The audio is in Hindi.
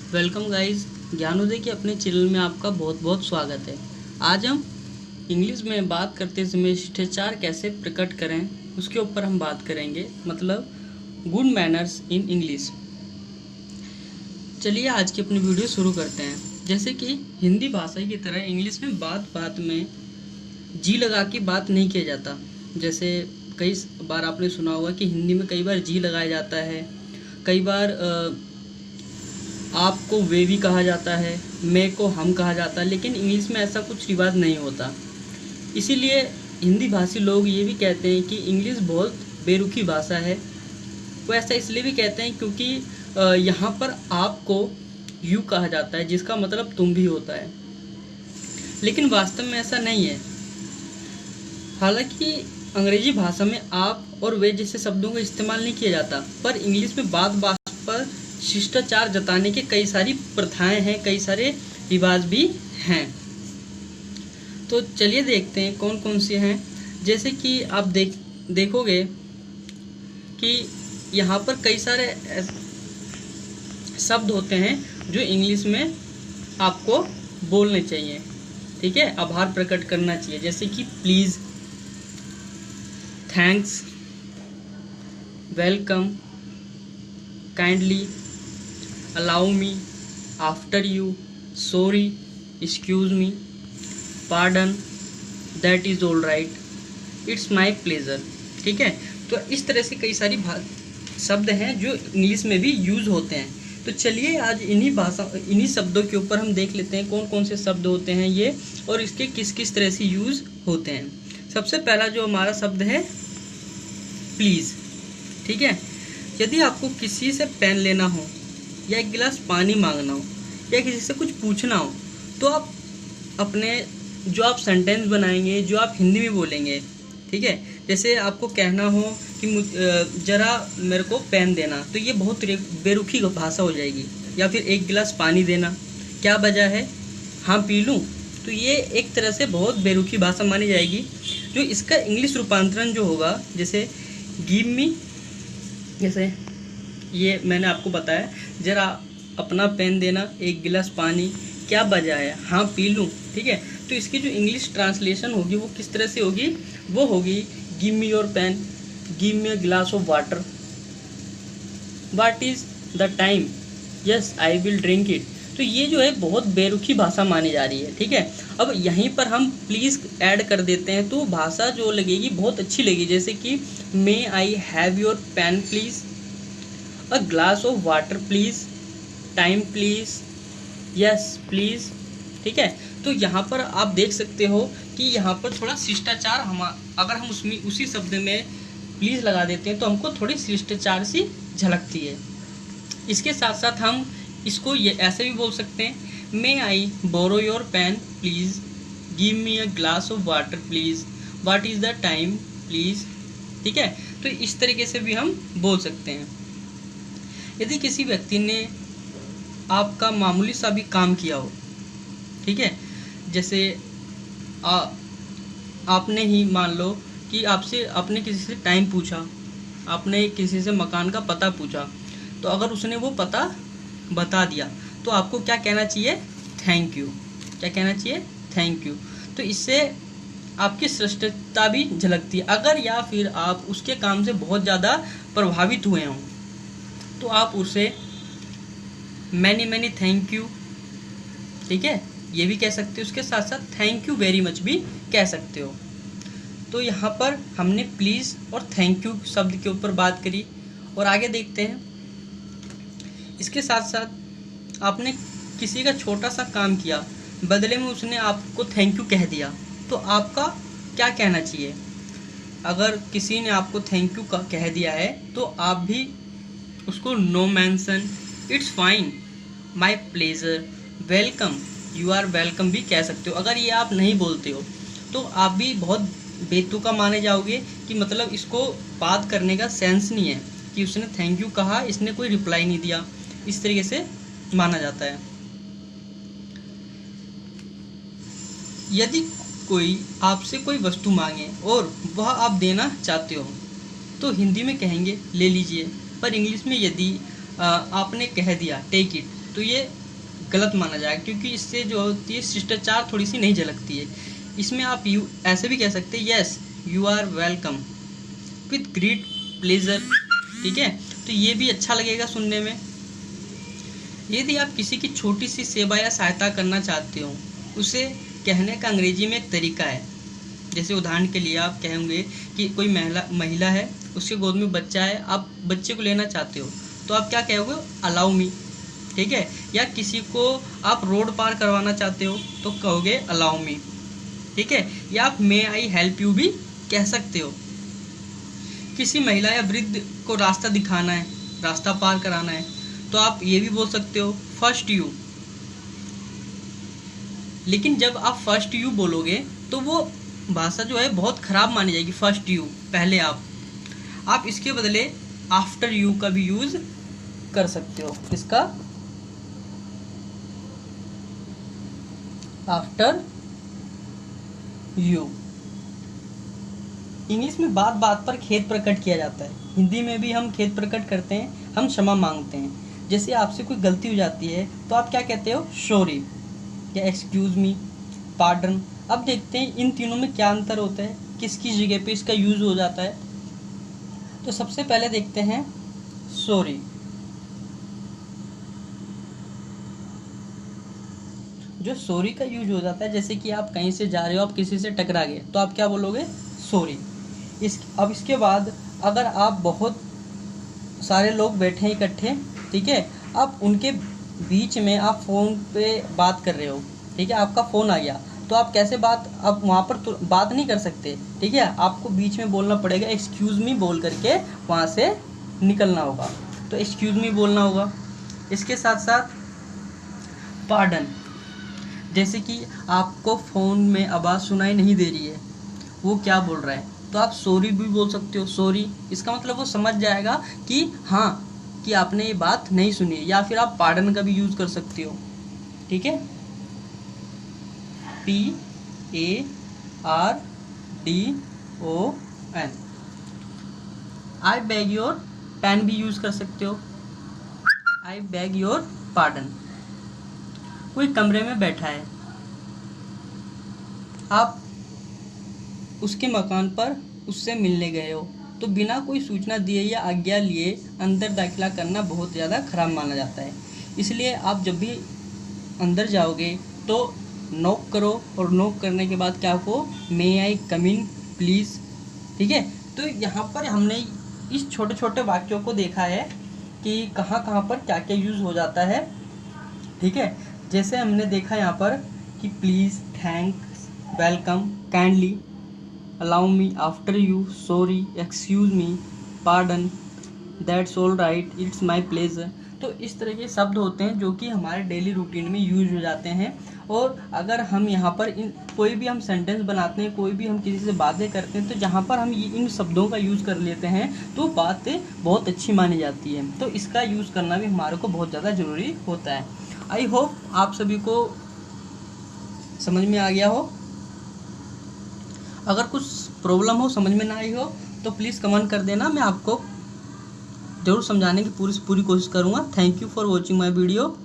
वेलकम गाइस, ज्ञानोदय के अपने चैनल में आपका बहुत बहुत स्वागत है। आज हम इंग्लिश में बात करते समय शिष्टाचार कैसे प्रकट करें उसके ऊपर हम बात करेंगे, मतलब गुड मैनर्स इन इंग्लिश। चलिए आज की अपनी वीडियो शुरू करते हैं। जैसे कि हिंदी भाषा की तरह इंग्लिश में बात बात में जी लगा के बात नहीं किया जाता। जैसे कई बार आपने सुना होगा कि हिंदी में कई बार जी लगाया जाता है, कई बार आपको वे भी कहा जाता है, मैं को हम कहा जाता है, लेकिन इंग्लिश में ऐसा कुछ रिवाज नहीं होता। इसीलिए हिंदी भाषी लोग ये भी कहते हैं कि इंग्लिश बहुत बेरुखी भाषा है। वो ऐसा इसलिए भी कहते हैं क्योंकि यहाँ पर आपको यू कहा जाता है, जिसका मतलब तुम भी होता है, लेकिन वास्तव में ऐसा नहीं है। हालांकि अंग्रेजी भाषा में आप और वे जैसे शब्दों का इस्तेमाल नहीं किया जाता, पर इंग्लिश में बात बात पर शिष्टाचार जताने के कई सारी प्रथाएं हैं, कई सारे रिवाज भी हैं। तो चलिए देखते हैं कौन कौन से हैं। जैसे कि आप देखोगे कि यहाँ पर कई सारे शब्द होते हैं जो इंग्लिश में आपको बोलने चाहिए, ठीक है, आभार प्रकट करना चाहिए। जैसे कि please, thanks, welcome, kindly, allow me, after you, sorry, excuse me, pardon, that is all right, it's my pleasure। ठीक है, तो इस तरह से कई सारी शब्द हैं जो इंग्लिश में भी यूज़ होते हैं। तो चलिए आज इन्हीं शब्दों के ऊपर हम देख लेते हैं कौन कौन से शब्द होते हैं ये, और इसके किस किस तरह से यूज़ होते हैं। सबसे पहला जो हमारा शब्द है प्लीज़, ठीक है। यदि आपको किसी से पेन लेना हो, या एक गिलास पानी मांगना हो, या किसी से कुछ पूछना हो, तो आप अपने जो आप सेंटेंस बनाएंगे, जो आप हिंदी में बोलेंगे, ठीक है। जैसे आपको कहना हो कि ज़रा मेरे को पेन देना, तो ये बहुत बेरुखी भाषा हो जाएगी। या फिर एक गिलास पानी देना, क्या वजह है, हाँ पी लूँ, तो ये एक तरह से बहुत बेरुखी भाषा मानी जाएगी। जो इसका इंग्लिश रूपांतरण जो होगा, जैसे गिव मी, जैसे ये मैंने आपको बताया, ज़रा अपना पेन देना, एक गिलास पानी, क्या वजह है, हाँ पी लूँ, ठीक है। तो इसकी जो इंग्लिश ट्रांसलेशन होगी वो किस तरह से होगी, वो होगी give me your pen, give me a glass of water, what is the time, yes I will drink it. तो ये जो है बहुत बेरुखी भाषा मानी जा रही है, ठीक है। अब यहीं पर हम प्लीज़ ऐड कर देते हैं तो भाषा जो लगेगी बहुत अच्छी लगेगी। जैसे कि may I have your pen please, a glass of water please, time please, yes please, ठीक है। तो यहाँ पर आप देख सकते हो कि यहाँ पर थोड़ा शिष्टाचार अगर हम उसी शब्द में प्लीज़ लगा देते हैं तो हमको थोड़ी शिष्टाचार सी झलकती है। इसके साथ साथ हम इसको ये ऐसे भी बोल सकते हैं, may I borrow your pen please, give me a glass of water please, what is the time please, ठीक है। तो इस तरीके से भी हम बोल सकते हैं। यदि किसी व्यक्ति ने आपका मामूली सा भी काम किया हो, ठीक है, जैसे आपने ही मान लो कि आपने किसी से टाइम पूछा, आपने किसी से मकान का पता पूछा, तो अगर उसने वो पता बता दिया तो आपको क्या कहना चाहिए, थैंक यू। क्या कहना चाहिए, थैंक यू। तो इससे आपकी श्रेष्ठता भी झलकती है। अगर या फिर आप उसके काम से बहुत ज़्यादा प्रभावित हुए हों तो आप उसे मैनी मैनी थैंक यू, ठीक है, ये भी कह सकते हो। उसके साथ साथ थैंक यू वेरी मच भी कह सकते हो। तो यहाँ पर हमने प्लीज़ और थैंक यू शब्द के ऊपर बात करी, और आगे देखते हैं। इसके साथ साथ आपने किसी का छोटा सा काम किया, बदले में उसने आपको थैंक यू कह दिया, तो आपका क्या कहना चाहिए। अगर किसी ने आपको थैंक यू कह दिया है तो आप भी उसको no mention, it's fine, my pleasure, welcome, you are welcome भी कह सकते हो। अगर ये आप नहीं बोलते हो तो आप भी बहुत बेतुका माने जाओगे कि मतलब इसको बात करने का सेंस नहीं है, कि उसने थैंक यू कहा, इसने कोई रिप्लाई नहीं दिया, इस तरीके से माना जाता है। यदि कोई आपसे कोई वस्तु मांगे और वह आप देना चाहते हो तो हिंदी में कहेंगे ले लीजिए, पर इंग्लिश में यदि आपने कह दिया टेक इट, तो ये गलत माना जाएगा, क्योंकि इससे जो होती है शिष्टाचार थोड़ी सी नहीं झलकती है। इसमें आप यू ऐसे भी कह सकते हैं, yes you are welcome with great pleasure. ठीक है, तो ये भी अच्छा लगेगा सुनने में। यदि आप किसी की छोटी सी सेवा या सहायता करना चाहते हो, उसे कहने का अंग्रेजी में एक तरीका है। जैसे उदाहरण के लिए आप कहेंगे कि कोई महिला है, उसके गोद में बच्चा है, आप बच्चे को लेना चाहते हो, तो आप क्या कहोगे, अलाउ मी। ठीक है, या किसी को आप रोड पार करवाना चाहते हो तो कहोगे अलाउ मी। ठीक है, या आप मे आई हेल्प यू भी कह सकते हो। किसी महिला या वृद्ध को रास्ता दिखाना है, रास्ता पार कराना है, तो आप ये भी बोल सकते हो फर्स्ट यू। लेकिन जब आप फर्स्ट यू बोलोगे तो वो भाषा जो है बहुत खराब मानी जाएगी। फर्स्ट यू, पहले आप इसके बदले आफ्टर यू का भी यूज कर सकते हो। इसका आफ्टर यू। इंग्लिश में बात बात पर खेद प्रकट किया जाता है। हिंदी में भी हम खेद प्रकट करते हैं, हम क्षमा मांगते हैं। जैसे आपसे कोई गलती हो जाती है तो आप क्या कहते हो, सॉरी या एक्सक्यूज मी, पार्डन। अब देखते हैं इन तीनों में क्या अंतर होता है, किसकी जगह पे इसका यूज हो जाता है। तो सबसे पहले देखते हैं सॉरी। जो सॉरी का यूज हो जाता है, जैसे कि आप कहीं से जा रहे हो, आप किसी से टकरा गए, तो आप क्या बोलोगे, सॉरी। अब इसके बाद अगर आप बहुत सारे लोग बैठे हैं इकट्ठे, ठीक है, आप उनके बीच में आप फ़ोन पे बात कर रहे हो, ठीक है, आपका फ़ोन आ गया, तो आप कैसे आप वहाँ पर बात नहीं कर सकते। ठीक है, आपको बीच में बोलना पड़ेगा, एक्सक्यूज़ मी बोल करके वहाँ से निकलना होगा। तो एक्सक्यूज़ मी बोलना होगा। इसके साथ साथ पार्डन, जैसे कि आपको फ़ोन में आवाज़ सुनाई नहीं दे रही है, वो क्या बोल रहा है, तो आप सॉरी भी बोल सकते हो। सॉरी, इसका मतलब वो समझ जाएगा कि हाँ, कि आपने ये बात नहीं सुनी। या फिर आप पार्डन का भी यूज़ कर सकते हो। ठीक है, PARDON। I bag your pan भी यूज़ कर सकते हो, आई बैग योर पार्डन। कोई कमरे में बैठा है, आप उसके मकान पर उससे मिलने गए हो, तो बिना कोई सूचना दिए या आज्ञा लिए अंदर दाखिला करना बहुत ज़्यादा खराब माना जाता है। इसलिए आप जब भी अंदर जाओगे तो नॉक करो, और नॉक करने के बाद क्या कहो, मे आई कम इन प्लीज़। ठीक है, तो यहाँ पर हमने इस छोटे छोटे वाक्यों को देखा है कि कहाँ कहाँ पर क्या क्या यूज़ हो जाता है। ठीक है, जैसे हमने देखा यहाँ पर कि please, thanks, welcome, kindly, allow me, after you, sorry, excuse me, pardon, that's all right, it's my pleasure. तो इस तरह के शब्द होते हैं जो कि हमारे डेली रूटीन में यूज हो जाते हैं। और अगर हम यहाँ पर कोई भी हम सेंटेंस बनाते हैं, कोई भी हम किसी से बातें करते हैं, तो जहाँ पर हम इन शब्दों का यूज़ कर लेते हैं तो बातें बहुत अच्छी मानी जाती है। तो इसका यूज़ करना भी हमारे को बहुत ज़्यादा ज़रूरी होता है। आई होप आप सभी को समझ में आ गया हो। अगर कुछ प्रॉब्लम हो, समझ में ना आई हो, तो प्लीज़ कमेंट कर देना, मैं आपको ज़रूर समझाने की पूरी कोशिश करूँगा। Thank you for watching my video.